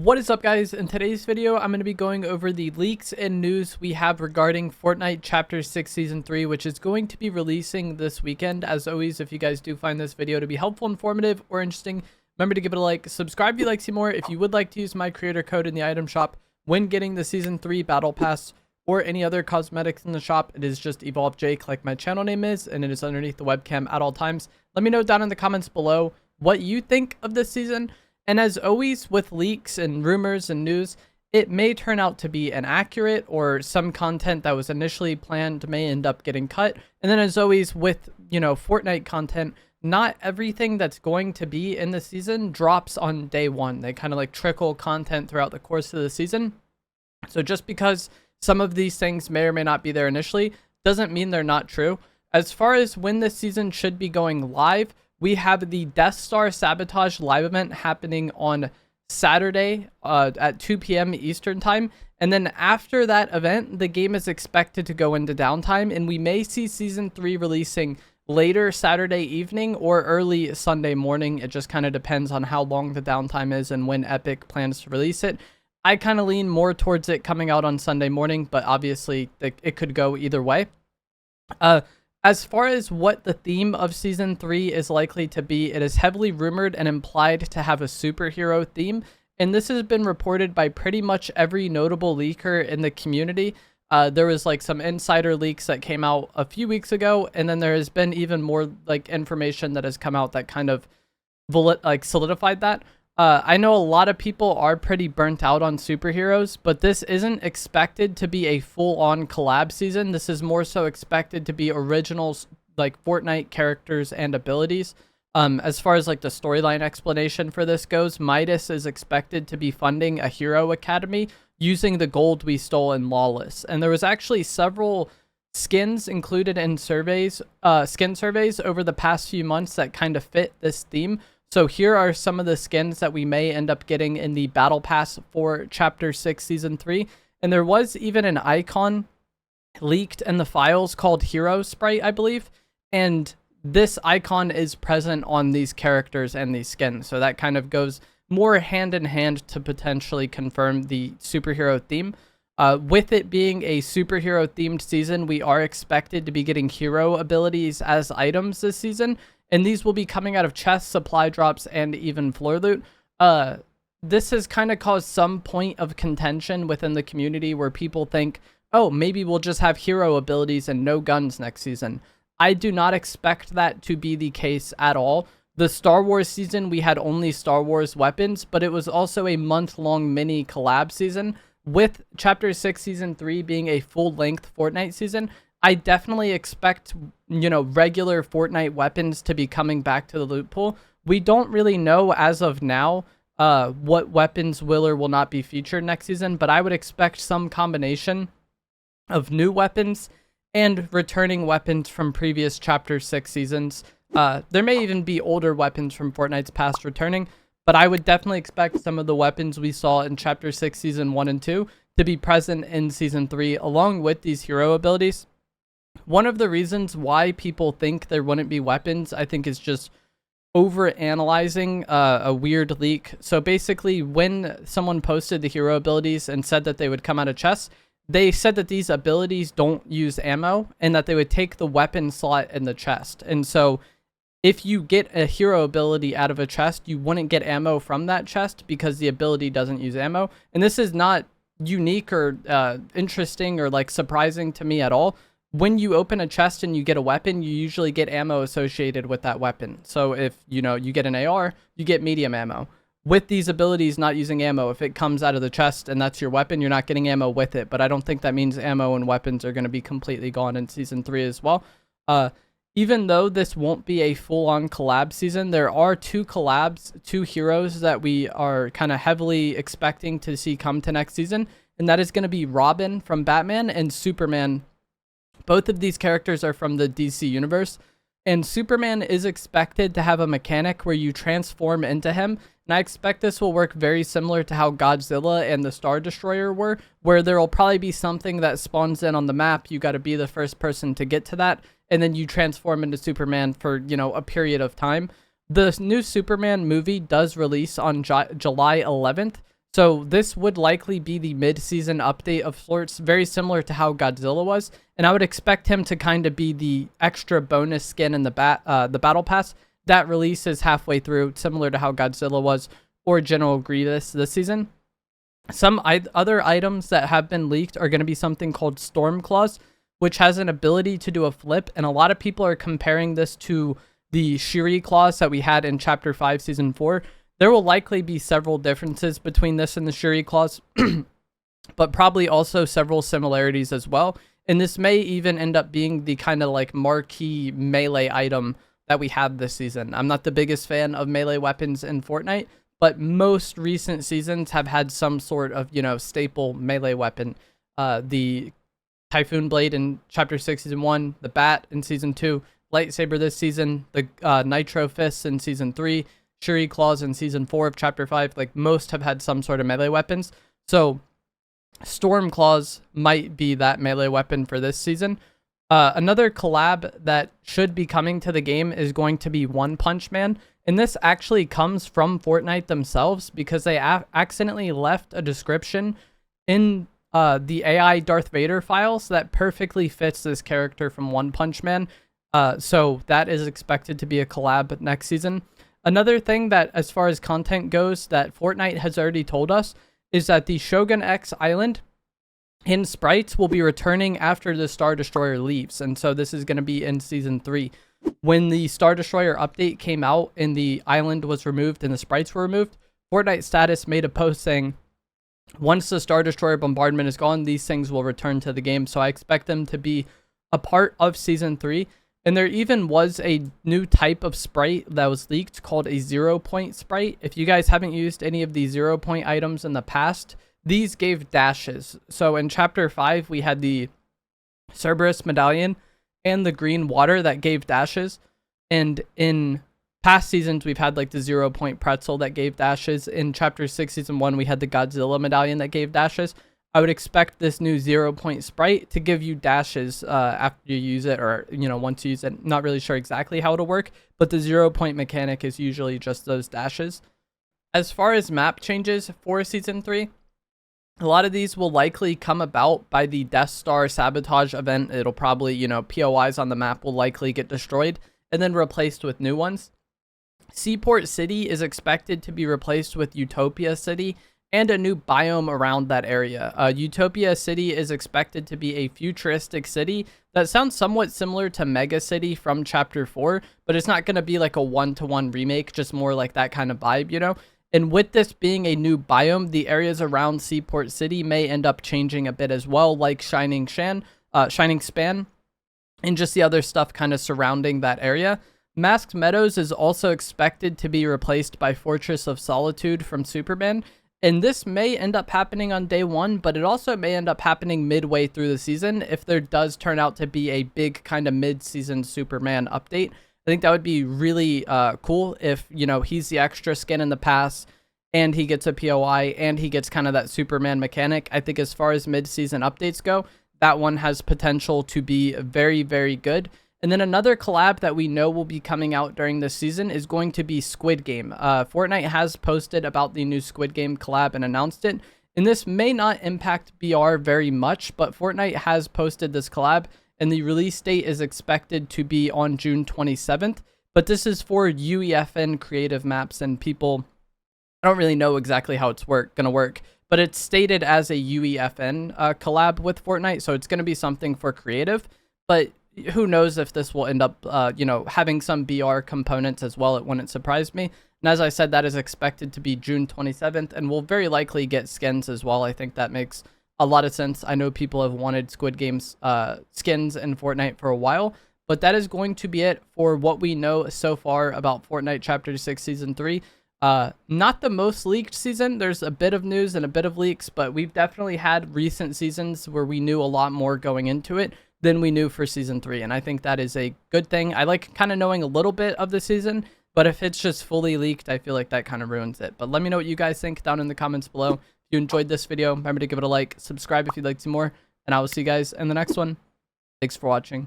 What is up, guys? In today's video, I'm going to be going over the leaks and news we have regarding Fortnite Chapter 6 Season 3, which is going to be releasing this weekend. As always, if you guys do find this video to be helpful, informative, or interesting, remember to give it a like, subscribe if you'd like to see more. If you would like to use my creator code in the item shop when getting the Season 3 Battle Pass or any other cosmetics in the shop, it is just Evolve Jake, like my channel name is, and it is underneath the webcam at all times. Let me know down in the comments below what you think of this season. And as always with leaks and rumors and news, it may turn out to be inaccurate, or some content that was initially planned may end up getting cut. And then as always with, Fortnite content, not everything that's going to be in the season drops on day one. They kind of like trickle content throughout the course of the season. So just because some of these things may or may not be there initially doesn't mean they're not true. As far as when this season should be going live, we have the Death Star Sabotage live event happening on Saturday at 2 p.m. Eastern time. And then after that event, the game is expected to go into downtime, and we may see Season 3 releasing later Saturday evening or early Sunday morning. It just kind of depends on how long the downtime is and when Epic plans to release it. I kind of lean more towards it coming out on Sunday morning, but obviously it could go either way. As far as what the theme of Season 3 is likely to be, it is heavily rumored and implied to have a superhero theme, and this has been reported by pretty much every notable leaker in the community. There was like some insider leaks that came out a few weeks ago, and then there has been even more like information that has come out that kind of solidified that. I know a lot of people are pretty burnt out on superheroes, but this isn't expected to be a full-on collab season. This is more so expected to be originals, like Fortnite characters and abilities. As far as like the storyline explanation for this goes, Midas is expected to be funding a hero academy using the gold we stole in Lawless. And there was actually several skins included in skin surveys over the past few months that kind of fit this theme. So here are some of the skins that we may end up getting in the Battle Pass for Chapter 6 Season 3. And there was even an icon leaked in the files called Hero Sprite, I believe. And this icon is present on these characters and these skins. So that kind of goes more hand in hand to potentially confirm the superhero theme. With it being a superhero themed season, we are expected to be getting hero abilities as items this season. And these will be coming out of chests, supply drops, and even floor loot. This has kind of caused some point of contention within the community where people think, oh, maybe we'll just have hero abilities and no guns next season. I do not expect that to be the case at all. The Star Wars season, we had only Star Wars weapons, but it was also a month-long mini collab season. With Chapter 6 Season 3 being a full-length Fortnite season, I definitely expect, regular Fortnite weapons to be coming back to the loot pool. We don't really know as of now what weapons will or will not be featured next season, but I would expect some combination of new weapons and returning weapons from previous Chapter 6 seasons. There may even be older weapons from Fortnite's past returning, but I would definitely expect some of the weapons we saw in Chapter 6 Season 1 and 2 to be present in Season 3 along with these hero abilities. One of the reasons why people think there wouldn't be weapons, I think, is just over-analyzing a weird leak. So basically, when someone posted the hero abilities and said that they would come out of chests, they said that these abilities don't use ammo and that they would take the weapon slot in the chest. And so if you get a hero ability out of a chest, you wouldn't get ammo from that chest because the ability doesn't use ammo. And this is not unique or interesting or like surprising to me at all. When you open a chest and you get a weapon, you usually get ammo associated with that weapon. So if, you get an AR, you get medium ammo. With these abilities not using ammo, if it comes out of the chest and that's your weapon, you're not getting ammo with it. But I don't think that means ammo and weapons are going to be completely gone in Season 3 as well. Even though this won't be a full-on collab season, there are two collabs, two heroes that we are kind of heavily expecting to see come to next season. And that is going to be Robin from Batman and Superman. Both of these characters are from the DC universe, and Superman is expected to have a mechanic where you transform into him, and I expect this will work very similar to how Godzilla and the Star Destroyer were, where there will probably be something that spawns in on the map. You got to be the first person to get to that, and then you transform into Superman for, a period of time. The new Superman movie does release on July 11th, So this would likely be the mid-season update of sorts, very similar to how Godzilla was. And I would expect him to kind of be the extra bonus skin in the battle pass that releases halfway through, similar to how Godzilla was, or General Grievous this season. Some other items that have been leaked are going to be something called Storm Claws, which has an ability to do a flip. And a lot of people are comparing this to the Shiri Claws that we had in Chapter 5, Season 4. There will likely be several differences between this and the Shiri Claws, but probably also several similarities as well. And this may even end up being the kind of like marquee melee item that we have this season. I'm not the biggest fan of melee weapons in Fortnite, but most recent seasons have had some sort of, you know, staple melee weapon. The Typhoon Blade in Chapter 6, Season 1, the Bat in Season 2, Lightsaber this season, the Nitro Fists in Season 3, Shuri Claws in Season 4 of Chapter 5. Like, most have had some sort of melee weapons. So Storm Claws might be that melee weapon for this season. Another collab that should be coming to the game is going to be One Punch Man. And this actually comes from Fortnite themselves, because they accidentally left a description in the AI Darth Vader files that perfectly fits this character from One Punch Man. So that is expected to be a collab next season. Another thing that, as far as content goes, that Fortnite has already told us is that the Shogun X Island in sprites will be returning after the Star Destroyer leaves. And so this is going to be in Season 3. When the Star Destroyer update came out and the island was removed and the sprites were removed, Fortnite Status made a post saying, once the Star Destroyer bombardment is gone, these things will return to the game. So I expect them to be a part of Season 3. And there even was a new type of sprite that was leaked called a 0-point sprite. If you guys haven't used any of the 0-point items in the past, these gave dashes. So in Chapter 5, we had the Cerberus Medallion and the green water that gave dashes. And in past seasons, we've had like the 0-point pretzel that gave dashes. In Chapter 6, Season 1, we had the Godzilla Medallion that gave dashes. I would expect this new 0-point sprite to give you dashes after you use it, or, you know, once you use it. Not really sure exactly how it'll work, but the 0-point mechanic is usually just those dashes. As far as map changes for Season 3, a lot of these will likely come about by the Death Star sabotage event. It'll probably, you know, POIs on the map will likely get destroyed and then replaced with new ones. Seaport City is expected to be replaced with Utopia City and a new biome around that area. Utopia City is expected to be a futuristic city that sounds somewhat similar to Mega City from Chapter 4, but it's not going to be like a one-to-one remake, just more like that kind of vibe, you know? And with this being a new biome, the areas around Seaport City may end up changing a bit as well, like Shining Span, and just the other stuff kind of surrounding that area. Masked Meadows is also expected to be replaced by Fortress of Solitude from Superman. And this may end up happening on day 1, but it also may end up happening midway through the season if there does turn out to be a big kind of mid-season Superman update. I think that would be really cool if, you know, he's the extra skin in the pass and he gets a POI and he gets kind of that Superman mechanic. I think as far as mid-season updates go, that one has potential to be very, very good. And then another collab that we know will be coming out during this season is going to be Squid Game. Fortnite has posted about the new Squid Game collab and announced it. And this may not impact BR very much, but Fortnite has posted this collab, and the release date is expected to be on June 27th. But this is for UEFN creative maps, and people, I don't really know exactly how it's going to work, but it's stated as a UEFN collab with Fortnite, so it's going to be something for creative. But who knows if this will end up, you know, having some BR components as well. It wouldn't surprise me. And as I said, that is expected to be June 27th, and we'll very likely get skins as well. I think that makes a lot of sense. I know people have wanted Squid Game's skins in Fortnite for a while, but that is going to be it for what we know so far about Fortnite Chapter 6 Season 3. Not the most leaked season. There's a bit of news and a bit of leaks, but we've definitely had recent seasons where we knew a lot more going into it than we knew for Season 3, and I think that is a good thing. I like kind of knowing a little bit of the season, but if it's just fully leaked, I feel like that kind of ruins it. But let me know what you guys think down in the comments below. If you enjoyed this video, remember to give it a like, subscribe if you'd like to see more, and I will see you guys in the next one. Thanks for watching.